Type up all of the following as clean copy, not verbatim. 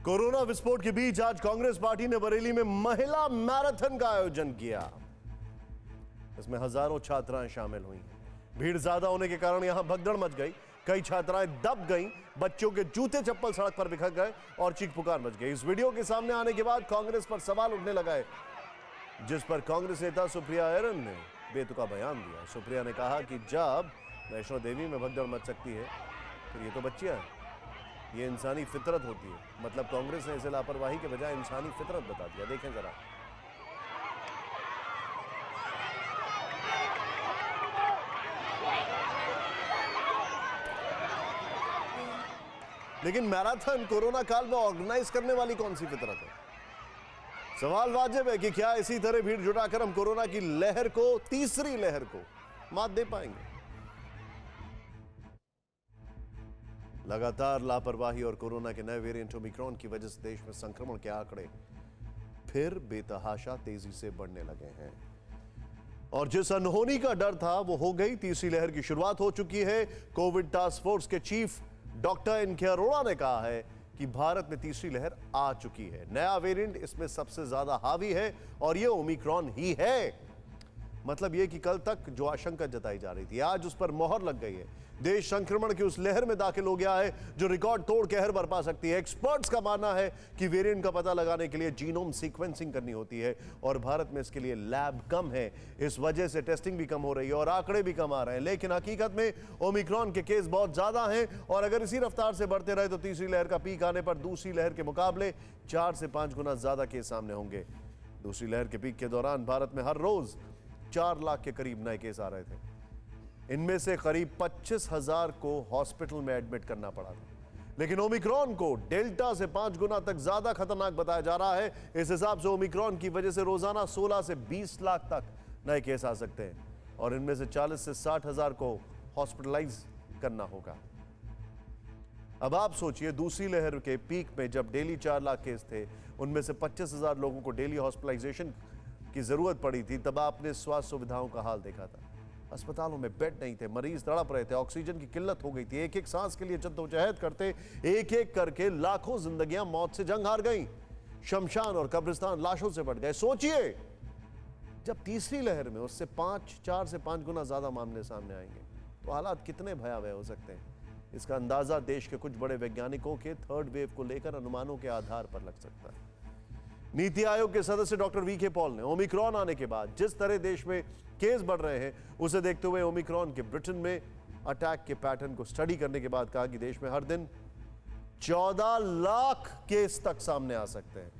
Corona विस्फोट के बीच आज कांग्रेस पार्टी ने बरेली में महिला मैराथन का आयोजन किया। इसमें हजारों छात्राएं शामिल हुई। भीड़ ज्यादा होने के कारण यहां भगदड़ मच गई। कई छात्राएं दब गईं, बच्चों के जूते चप्पल सड़क पर बिखर गए और चीख पुकार मच गई। इस वीडियो के सामने आने के बाद कांग्रेस पर सवाल उठने लगा है, जिस पर कांग्रेस नेता सुप्रिया ऐरन ने बेतुका बयान दिया। सुप्रिया ने कहा कि जब वैष्णो देवी में भगदड़ मच सकती है तो ये तो बच्चियां हैं, ये इंसानी फितरत होती है। मतलब कांग्रेस ने इसे लापरवाही के बजाय इंसानी फितरत बता दिया। देखें जरा। लेकिन मैराथन कोरोना काल में ऑर्गेनाइज करने वाली कौन सी फितरत है? सवाल वाजिब है कि क्या इसी तरह भीड़ जुटाकर हम कोरोना की लहर को, तीसरी लहर को मात दे पाएंगे? लगातार लापरवाही और कोरोना के नए वेरिएंट ओमिक्रॉन की वजह से देश में संक्रमण के आंकड़े फिर बेतहाशा तेजी से बढ़ने लगे हैं और जिस अनहोनी का डर था वो हो गई। तीसरी लहर की शुरुआत हो चुकी है। कोविड टास्क फोर्स के चीफ डॉक्टर एन.के. अरोड़ा ने कहा है कि भारत में तीसरी लहर आ चुकी है। नया वेरिएंट इसमें सबसे ज्यादा हावी है और ये ओमिक्रॉन ही है। मतलब यह कि कल तक जो आशंका जताई जा रही थी, आज उस पर मोहर लग गई है। देश संक्रमण की उस लहर में दाखिल हो गया है जो रिकॉर्ड तोड़ कहर बरपा सकती है। एक्सपर्ट्स का मानना है कि वेरिएंट का पता लगाने के लिए जीनोम सीक्वेंसिंग करनी होती है और भारत में इसके लिए लैब कम है। इस वजह से टेस्टिंग भी कम हो रही है और आंकड़े भी कम आ रहे हैं। लेकिन हकीकत में ओमिक्रॉन के केस बहुत ज्यादा हैं और अगर इसी रफ्तार से बढ़ते रहे तो तीसरी लहर का पीक आने पर दूसरी लहर के मुकाबले 4 से 5 गुना ज्यादा केस सामने होंगे। दूसरी लहर के पीक के दौरान भारत में हर रोज 4 लाख के करीब नए केस आ रहे थे। इनमें से करीब 25,000 को हॉस्पिटल में एडमिट करना पड़ा था। लेकिन ओमिक्रॉन को डेल्टा से 5 गुना तक ज्यादा खतरनाक बताया जा रहा है। इस हिसाब से ओमिक्रॉन की वजह से रोजाना 16 से 20 लाख तक नए केस आ सकते हैं और इनमें से 40 से 60 हजार को हॉस्पिटलाइज करना होगा। अब आप सोचिए, दूसरी लहर के पीक में जब डेली 4 लाख केस थे, उनमें से 25,000 लोगों को डेली हॉस्पिटलाइजेशन की जरूरत पड़ी थी। तब आपने स्वास्थ्य सुविधाओं का हाल देखा था। अस्पतालों में बेड नहीं थे, मरीज तड़प रहे थे, ऑक्सीजन की किल्लत हो गई थी। एक एक सांस के लिए जद्दोजहद करते एक एक करके लाखों जिंदगियां मौत से जंग हार गईं। शमशान और कब्रिस्तान लाशों से बढ़ गए। सोचिए, जब तीसरी लहर में उससे 4 से 5 गुना ज्यादा मामले सामने आएंगे तो हालात कितने भयावह हो सकते हैं। इसका अंदाजा देश के कुछ बड़े वैज्ञानिकों के थर्ड वेव को लेकर अनुमानों के आधार पर लग सकता है। नीति आयोग के सदस्य डॉक्टर वी.के. पॉल ने ओमिक्रॉन आने के बाद जिस तरह देश में केस बढ़ रहे हैं, उसे देखते हुए ओमिक्रॉन के ब्रिटेन में अटैक के पैटर्न को स्टडी करने के बाद कहा कि देश में हर दिन 14 लाख केस तक सामने आ सकते हैं।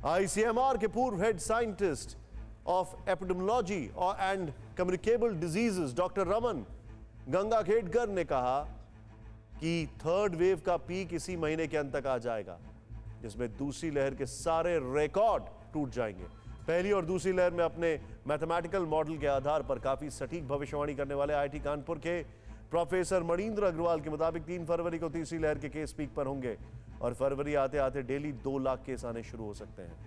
आईसीएमआर के पूर्व head scientist of epidemiology and communicable diseases doctor Raman Gangakhedkar ने कहा कि थर्ड वेव का पीक इसी महीने के अंत तक आ जाएगा, जिसमें दूसरी लहर के सारे रिकॉर्ड टूट जाएंगे। पहली और दूसरी लहर में अपने मैथमेटिकल मॉडल के आधार पर काफी सटीक भविष्यवाणी करने वाले आईआईटी कानपुर के प्रोफेसर मणिंद्र अग्रवाल के मुताबिक 3 फरवरी को तीसरी लहर के केस पीक पर होंगे और फरवरी आते आते डेली 2 लाख केस आने शुरू हो सकते हैं।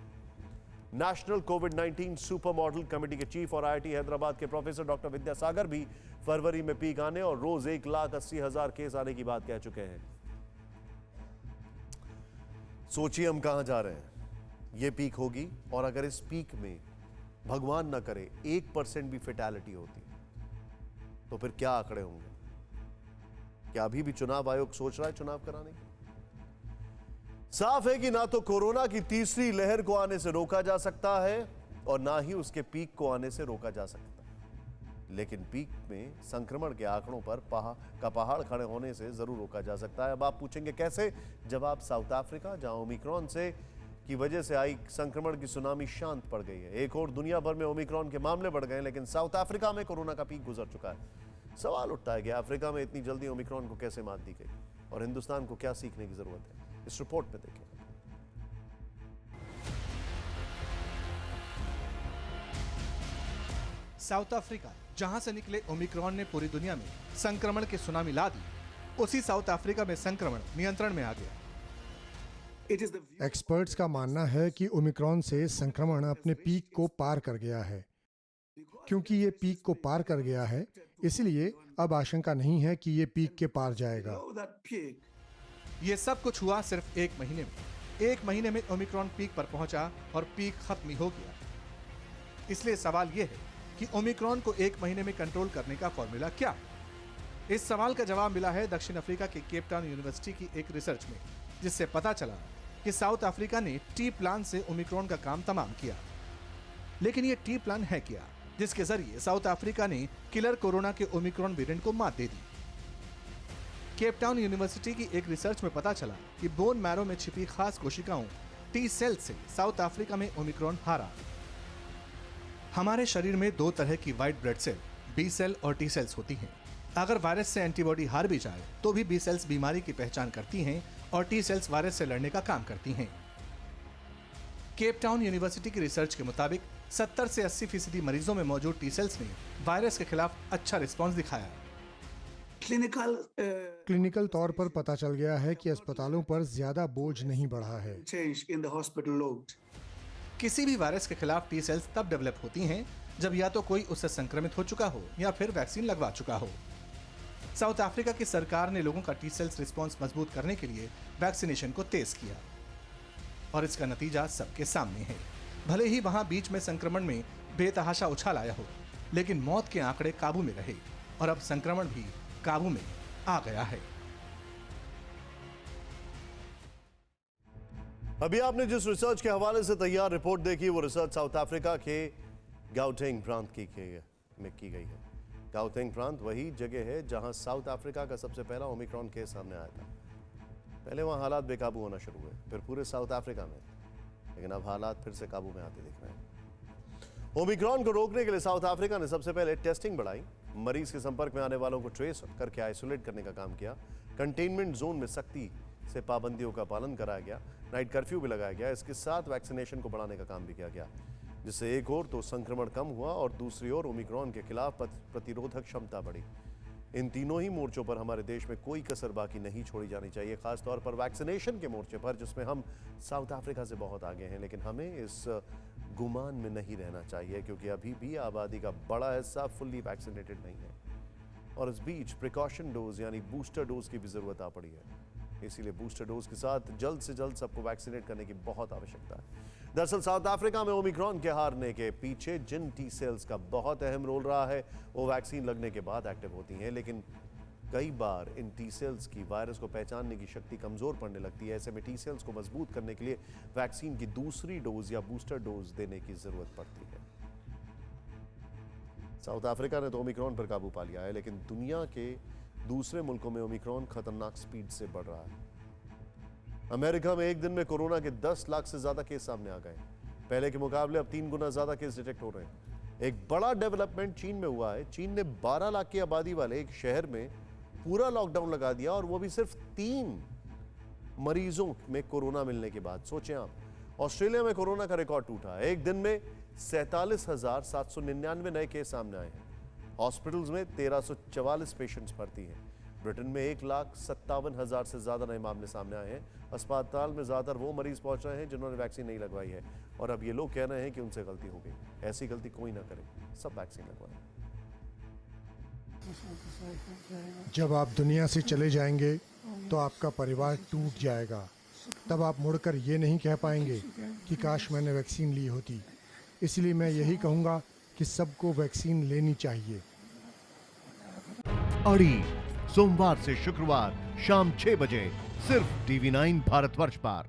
नेशनल कोविड-19 सुपर मॉडल कमेटी के चीफ और आईआईटी हैदराबाद के प्रोफेसर डॉक्टर विद्यासागर भी फरवरी में पीक आने और रोज 1,80,000 केस आने की बात कह चुके हैं। सोचिए हम कहां जा रहे हैं। यह पीक होगी और अगर इस पीक में भगवान न करे 1% भी फेटालिटी होती तो फिर क्या आंकड़े होंगे? क्या अभी भी चुनाव आयोग सोच रहा है चुनाव कराने की? साफ है कि ना तो कोरोना की तीसरी लहर को आने से रोका जा सकता है और ना ही उसके पीक को आने से रोका जा सकता। लेकिन पीक में संक्रमण के आंकड़ों पर पहाड़ खड़े होने से जरूर रोका जा सकता है। अब आप पूछेंगे कैसे? जवाब साउथ अफ्रीका, जहां ओमिक्रॉन से की वजह से आई संक्रमण की सुनामी शांत पड़ गई है। एक और दुनिया भर में ओमिक्रॉन के मामले बढ़ गए, लेकिन साउथ अफ्रीका में कोरोना का पीक गुजर चुका है। सवाल उठता है कि अफ्रीका में इतनी जल्दी ओमिक्रॉन को कैसे मात दी गई और हिंदुस्तान को क्या सीखने की जरूरत है? इस रिपोर्ट में देखें। साउथ अफ्रीका, जहां से निकले ओमिक्रॉन ने पूरी दुनिया में संक्रमण की सुनामी ला दी, उसी साउथ अफ्रीका में संक्रमण नियंत्रण में आ गया। एक्सपर्ट्स का मानना है कि ओमिक्रॉन से संक्रमण अपने पीक को पार कर गया है। क्योंकि ये पीक को पार कर गया है, इसलिए अब आशंका नहीं है कि ये पीक के पार जाएगा। ये सब कुछ हुआ सिर्फ 1 महीने में। 1 महीने में ओमिक्रॉन पीक पर पहुंचा और पीक खत्म ही हो गया। इसलिए सवाल यह है कि ओमिक्रॉन को 1 महीने में कंट्रोल करने का फॉर्मूला क्या है? इस सवाल का जवाब मिला है दक्षिण अफ्रीका के केप टाउन यूनिवर्सिटी की एक रिसर्च में, जिससे पता चला कि साउथ अफ्रीका ने टी प्लान से ओमिक्रॉन का काम तमाम किया। लेकिन ये टी प्लान है क्या, जिसके जरिए साउथ अफ्रीका ने किलर कोरोना के ओमिक्रॉन वेरिएंट को मात दे दी? केप टाउन यूनिवर्सिटी की एक रिसर्च में पता चला कि बोन मैरो में छिपी खास कोशिकाओं टी सेल से साउथ अफ्रीका में ओमिक्रॉन हारा। हमारे शरीर में 2 तरह की white blood cell, B cell और टी सेल्स होती हैं। अगर वायरस से एंटीबॉडी हार भी जाए तो भी बी सेल्स बीमारी की पहचान करती हैं और टी सेल्स वायरस से लड़ने का काम करती हैं। केप टाउन यूनिवर्सिटी की रिसर्च के मुताबिक 70 से 80% मरीजों में मौजूद टी सेल्स ने वायरस के खिलाफ अच्छा रिस्पॉन्स दिखाया। क्लिनिकल तौर पर पता चल गया है कि अस्पतालों पर ज्यादा बोझ नहीं बढ़ा है। किसी भी वायरस के खिलाफ टी सेल्स तब डेवलप होती हैं जब या तो कोई उससे संक्रमित हो चुका हो या फिर वैक्सीन लगवा चुका हो। साउथ अफ्रीका की सरकार ने लोगों का टी सेल्स रिस्पॉन्स मजबूत करने के लिए वैक्सीनेशन को तेज किया और इसका नतीजा सबके सामने है। भले ही वहां बीच में संक्रमण में बेतहाशा उछाल आया हो, लेकिन मौत के आंकड़े काबू में रहे और अब संक्रमण भी काबू में आ गया है। अभी आपने जिस रिसर्च के हवाले से तैयार रिपोर्ट देखी, वो रिसर्च साउथ अफ्रीका के गाउटेंग प्रांत में की गई है। गाउटेंग प्रांत वही जगह है जहां साउथ अफ्रीका का सबसे पहला ओमिक्रॉन केस सामने आया था। पहले वहां हालात बेकाबू होना शुरू हुए, फिर पूरे साउथ अफ्रीका में, लेकिन अब हालात फिर से काबू में आते दिख रहे हैं। ओमिक्रॉन को रोकने के लिए साउथ अफ्रीका ने सबसे पहले टेस्टिंग बढ़ाई, मरीज के संपर्क में आने वालों को ट्रेस करके आइसोलेट करने का काम किया, कंटेनमेंट जोन में सख्ती से पाबंदियों का पालन कराया गया, नाइट कर्फ्यू भी लगाया गया। इसके साथ वैक्सीनेशन को बढ़ाने का काम भी किया गया, जिससे एक ओर तो संक्रमण कम हुआ और दूसरी ओर ओमिक्रॉन के खिलाफ प्रतिरोधक क्षमता बढ़ी। इन तीनों ही मोर्चों पर हमारे देश में कोई कसर बाकी नहीं छोड़ी जानी चाहिए, खासतौर पर वैक्सीनेशन के मोर्चे पर, जिसमें हम साउथ अफ्रीका से बहुत आगे हैं। लेकिन हमें इस गुमान में नहीं रहना चाहिए, क्योंकि अभी भी आबादी का बड़ा हिस्सा फुल्ली वैक्सीनेटेड नहीं है और इस बीच प्रिकॉशन डोज यानी बूस्टर डोज की भी जरूरत आ पड़ी है। इसीलिए बूस्टर डोज के साथ जल्द से जल्द सबको वैक्सीनेट करने की बहुत आवश्यकता है। दरअसल साउथ अफ्रीका में ओमिक्रॉन के हारने के पीछे जिन टी सेल्स का बहुत अहम रोल रहा है, वो वैक्सीन लगने के बाद एक्टिव होती हैं, लेकिन कई बार इन टी सेल्स की वायरस को पहचानने की शक्ति कमजोर पड़ने लगती है। ऐसे में टी सेल्स को मजबूत करने के लिए वैक्सीन की दूसरी डोज या बूस्टर डोज देने की जरूरत पड़ती है। साउथ अफ्रीका ने तो ओमिक्रॉन पर काबू पा लिया है, लेकिन दुनिया के दूसरे मुल्कों में ओमिक्रॉन खतरनाक स्पीड से बढ़ रहा है। अमेरिका में एक दिन में कोरोना के 10 लाख से ज्यादा केस सामने आ गए। पहले के मुकाबले अब 3 गुना ज्यादा केस डिटेक्ट हो रहे हैं। एक बड़ा डेवलपमेंट चीन में हुआ है। चीन ने 12 लाख की आबादी वाले एक शहर में पूरा लॉकडाउन लगा दिया, और वो भी सिर्फ 3 मरीजों में कोरोना मिलने के बाद। सोचें आप, ऑस्ट्रेलिया में कोरोना का रिकॉर्ड टूटा। एक दिन में 47,799 नए केस सामने आए हैं। हॉस्पिटल्स में 1344 पेशेंट्स भर्ती हैं। ब्रिटेन में 1,57,000 से ज्यादा नए मामले सामने आए हैं। अस्पताल में ज्यादातर वो मरीज पहुंच रहे हैं जिन्होंने वैक्सीन नहीं लगवाई है, और अब ये लोग कह रहे हैं कि उनसे गलती हो गई। ऐसी गलती कोई ना करे, सब वैक्सीन लगवाएं। जब आप दुनिया से चले जाएंगे तो आपका परिवार टूट जाएगा। तब आप मुड़कर ये नहीं कह पाएंगे कि काश मैंने वैक्सीन ली होती। इसलिए मैं यही कहूँगा कि सबको वैक्सीन लेनी चाहिए। अड़ी सोमवार से शुक्रवार शाम 6 बजे सिर्फ TV9 भारतवर्ष पर।